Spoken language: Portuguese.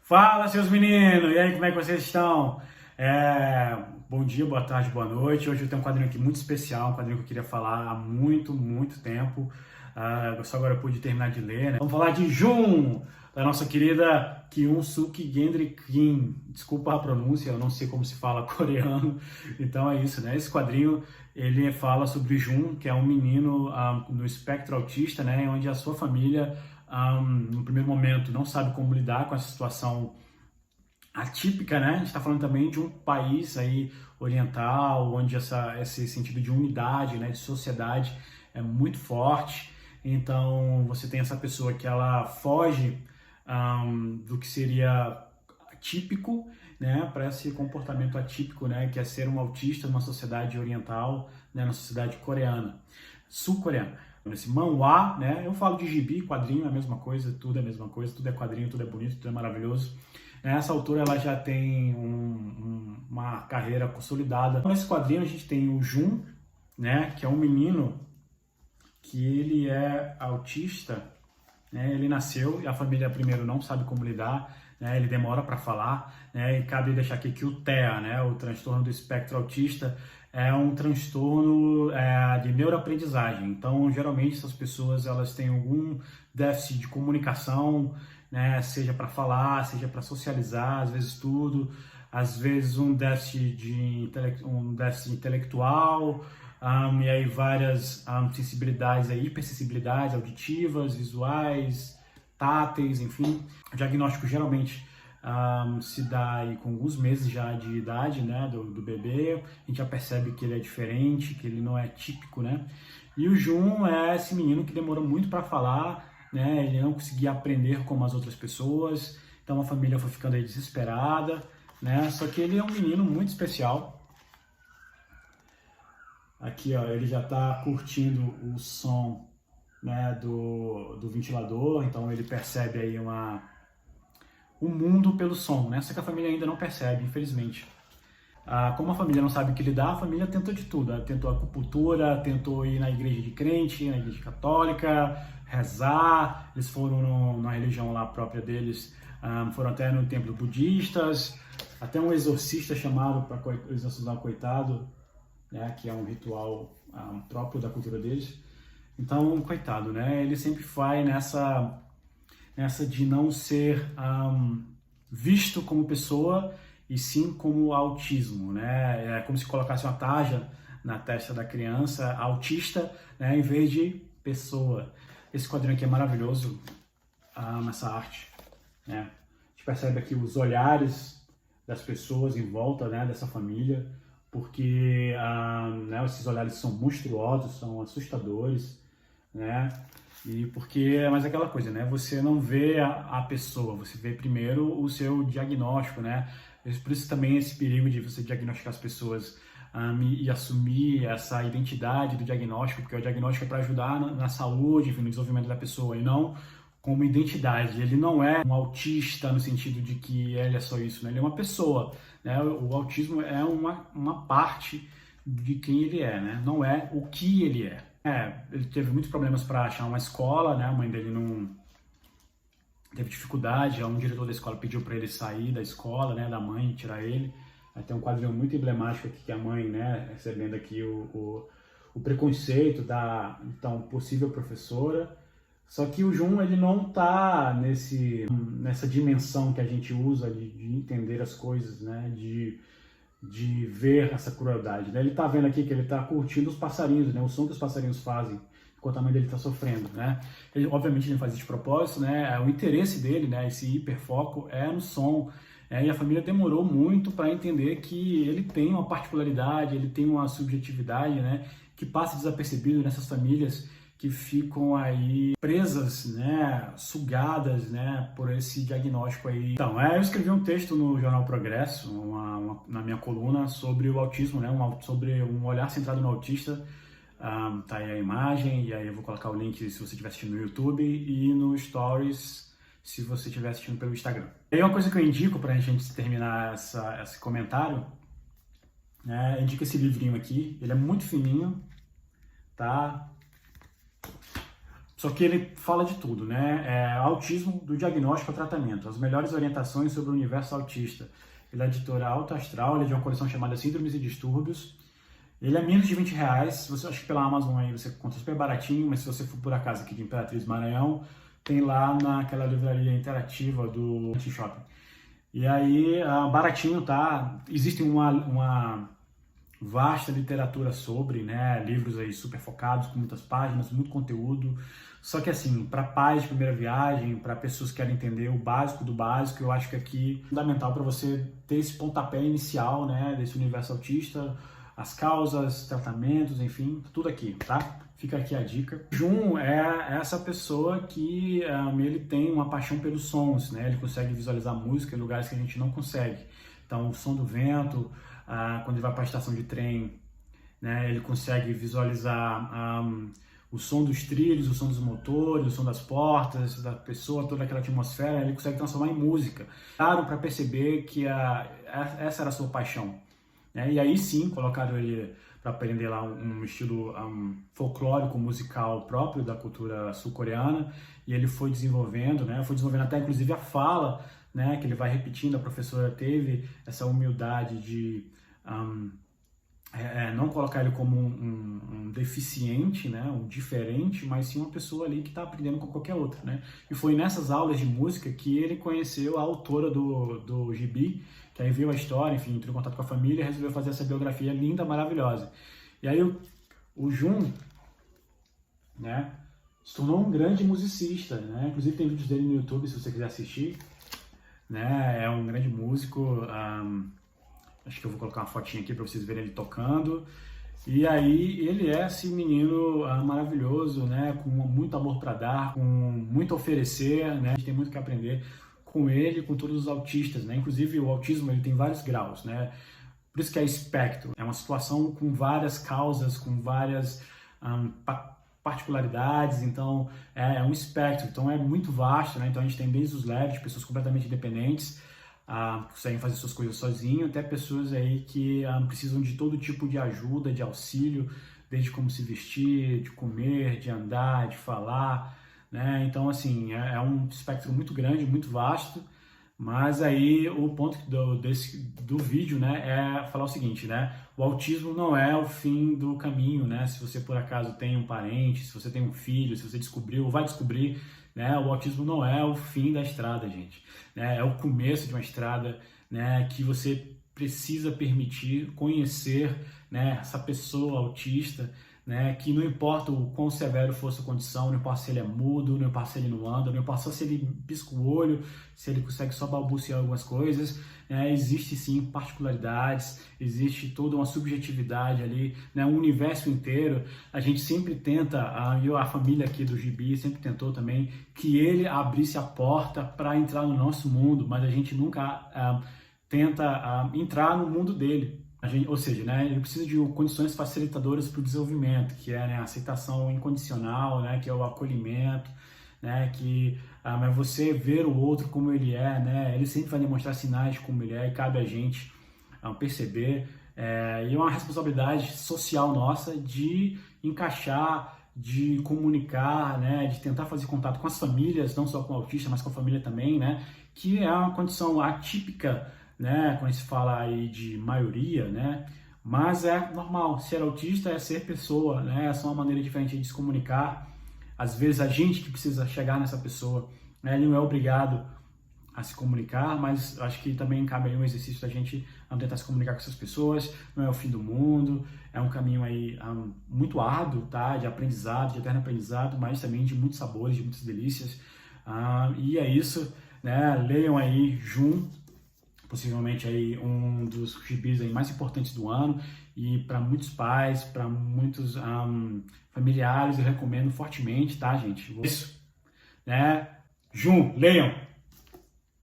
Fala, seus meninos! E aí, como é que vocês estão? Bom dia, boa tarde, boa noite. Hoje eu tenho um quadrinho aqui muito especial, um quadrinho que eu queria falar há muito tempo. Só agora eu pude terminar de ler, né? Vamos falar de Jun, da nossa querida Kyung-Suk Gendry Kim. Desculpa a pronúncia, eu não sei como se fala coreano. Então é isso, né? Esse quadrinho, ele fala sobre Jun, que é um menino no espectro autista, né? Onde a sua família no primeiro momento não sabe como lidar com essa situação atípica, né? A gente está falando também de um país aí oriental, onde esse sentido de unidade, né, de sociedade é muito forte. Então você tem essa pessoa que ela foge do que seria típico, né, para esse comportamento atípico, né, que é ser um autista numa sociedade oriental, né, na sociedade coreana, sul-coreana. Nesse manhwa, né, eu falo de gibi, quadrinho, é a mesma coisa, tudo é a mesma coisa, tudo é quadrinho, tudo é bonito, tudo é maravilhoso. Nessa altura ela já tem uma carreira consolidada. Nesse quadrinho a gente tem o Jun, né, que é um menino que ele é autista, né, ele nasceu e a família primeiro não sabe como lidar, né, ele demora para falar, né, e cabe deixar aqui que o TEA, né, o transtorno do espectro autista, é um transtorno de neuroaprendizagem. Então, geralmente essas pessoas elas têm algum déficit de comunicação, né, seja para falar, seja para socializar, às vezes tudo, às vezes um déficit intelectual, e aí várias sensibilidades, hipersensibilidades auditivas, visuais, táteis, enfim. O diagnóstico geralmente se dá aí com alguns meses já de idade, né, do bebê. A gente já percebe que ele é diferente, que ele não é típico, né? E o Jun é esse menino que demorou muito para falar, né? Ele não conseguia aprender como as outras pessoas, então a família foi ficando aí desesperada, né? Só que ele é um menino muito especial. Aqui, ó, ele já está curtindo o som, né, do ventilador, então ele percebe aí o mundo pelo som, né? Só que a família ainda não percebe, infelizmente. Como a família não sabe o que lidar, a família tentou de tudo. Ela tentou acupuntura, tentou ir na igreja de crente, na igreja católica, rezar. Eles foram na religião lá própria deles, foram até no templo budistas, até um exorcista chamado para exorcizar o coitado, né, que é um ritual próprio da cultura deles. Então, coitado, né? Ele sempre vai nessa de não ser visto como pessoa e sim como autismo, né? É como se colocasse uma tarja na testa da criança autista, né, em vez de pessoa. Esse quadrinho aqui é maravilhoso, essa arte, né? A gente percebe aqui os olhares das pessoas em volta, né, dessa família, porque né, esses olhares são monstruosos, são assustadores, né? E porque é mais aquela coisa, né? Você não vê a pessoa, você vê primeiro o seu diagnóstico, né? Por isso também esse perigo de você diagnosticar as pessoas e assumir essa identidade do diagnóstico, porque o diagnóstico é para ajudar na saúde, enfim, no desenvolvimento da pessoa, e não como identidade. Ele não é um autista no sentido de que ele é só isso, né? Ele é uma pessoa, né? O autismo é uma parte de quem ele é, né? Não é o que ele é. Ele teve muitos problemas para achar uma escola, né? A mãe dele não teve dificuldade, um diretor da escola pediu para ele sair da escola, né? Da mãe, tirar ele. Tem um quadrinho muito emblemático aqui que a mãe, né? Recebendo aqui o preconceito da então possível professora. Só que o Jun, ele não tá nessa dimensão que a gente usa de entender as coisas, né? De ver essa crueldade, né? Ele tá vendo aqui que ele tá curtindo os passarinhos, né? O som que os passarinhos fazem, enquanto a mãe dele tá sofrendo, né? Ele, obviamente, ele não faz isso de propósito, né? O interesse dele, né? Esse hiperfoco é no som, e a família demorou muito para entender que ele tem uma particularidade, ele tem uma subjetividade, né? Que passa desapercebido nessas famílias que ficam aí presas, né, sugadas, né, por esse diagnóstico aí. Então, eu escrevi um texto no Jornal Progresso, na minha coluna, sobre o autismo, né, sobre um olhar centrado no autista. Tá aí a imagem, e aí eu vou colocar o link se você estiver assistindo no YouTube e no Stories se você estiver assistindo pelo Instagram. E aí uma coisa que eu indico para a gente terminar esse comentário, né, indica esse livrinho aqui, ele é muito fininho, tá? Só que ele fala de tudo, né? Autismo do diagnóstico ao tratamento, as melhores orientações sobre o universo autista. Ele é editora Alto Astral, ele é de uma coleção chamada Síndromes e Distúrbios. Ele é menos de R$20, você acha que pela Amazon aí você encontra super baratinho, mas se você for por acaso aqui de Imperatriz Maranhão, tem lá naquela livraria interativa do Shopping. E aí, baratinho, tá? Existe uma vasta literatura sobre, né? Livros aí super focados, com muitas páginas, muito conteúdo. Só que assim, para pais de primeira viagem, para pessoas que querem entender o básico do básico, eu acho que aqui é fundamental para você ter esse pontapé inicial, né? Desse universo autista, as causas, tratamentos, enfim, tudo aqui, tá? Fica aqui a dica. Jun é essa pessoa que ele tem uma paixão pelos sons, né? Ele consegue visualizar música em lugares que a gente não consegue. Então, o som do vento, quando ele vai para a estação de trem, né? Ele consegue visualizar o som dos trilhos, o som dos motores, o som das portas, da pessoa, toda aquela atmosfera, ele consegue transformar em música. Claro, para perceber que essa era a sua paixão. Né? E aí sim, colocaram ele para aprender lá um estilo folclórico musical próprio da cultura sul-coreana, e ele foi desenvolvendo, né? Foi desenvolvendo até inclusive a fala, né? Que ele vai repetindo. A professora teve essa humildade de não colocar ele como um deficiente, né? Um diferente, mas sim uma pessoa ali que está aprendendo com qualquer outra, né? E foi nessas aulas de música que ele conheceu a autora do gibi, que aí viu a história, enfim, entrou em contato com a família e resolveu fazer essa biografia linda, maravilhosa. E aí o Jun, né, se tornou um grande musicista, né? Inclusive tem vídeos dele no YouTube, se você quiser assistir, né? É um grande músico. Acho que eu vou colocar uma fotinha aqui para vocês verem ele tocando. E aí ele é esse menino maravilhoso, né? Com muito amor para dar, com muito a oferecer, né? A gente tem muito que aprender com ele, com todos os autistas, né? Inclusive o autismo ele tem vários graus, né? Por isso que é espectro. É uma situação com várias causas, com várias particularidades, então é um espectro, então é muito vasto, né? Então a gente tem desde os leves, pessoas completamente independentes, conseguem fazer suas coisas sozinho, até pessoas aí que precisam de todo tipo de ajuda, de auxílio, desde como se vestir, de comer, de andar, de falar, né? Então, assim, é um espectro muito grande, muito vasto, mas aí o ponto do vídeo, né, é falar o seguinte, né? O autismo não é o fim do caminho, né? Se você, por acaso, tem um parente, se você tem um filho, se você descobriu ou vai descobrir, né? O autismo não é o fim da estrada, gente. Né? É o começo de uma estrada, né, que você precisa permitir conhecer, né, essa pessoa autista, né, que não importa o quão severo for a sua condição, não importa se ele é mudo, não importa se ele não anda, não importa se ele pisca o olho, se ele consegue só balbuciar algumas coisas, né, existe sim particularidades, existe toda uma subjetividade ali, né, um universo inteiro. A gente sempre tenta, a família aqui do Gibi sempre tentou também que ele abrisse a porta para entrar no nosso mundo, mas a gente nunca tenta entrar no mundo dele. Ou seja, né, ele precisa de condições facilitadoras para o desenvolvimento, que é, né, a aceitação incondicional, né, que é o acolhimento, né, que é você ver o outro como ele é, né, ele sempre vai demonstrar sinais de como ele é e cabe a gente perceber. E é uma responsabilidade social nossa de encaixar, de comunicar, né, de tentar fazer contato com as famílias, não só com o autista, mas com a família também, né, que é uma condição atípica, né, quando se fala aí de maioria, né, mas é normal, ser autista é ser pessoa, né, é só uma maneira diferente de se comunicar. Às vezes a gente que precisa chegar nessa pessoa, né, ele não é obrigado a se comunicar, mas acho que também cabe aí um exercício da gente tentar se comunicar com essas pessoas. Não é o fim do mundo, é um caminho aí muito árduo, tá, de aprendizado, de eterno aprendizado, mas também de muitos sabores, de muitas delícias. E é isso, né, leiam aí Jun, possivelmente aí um dos gibis aí mais importantes do ano, e para muitos pais, para muitos familiares, eu recomendo fortemente, tá, gente? Isso, né? Jun, leiam!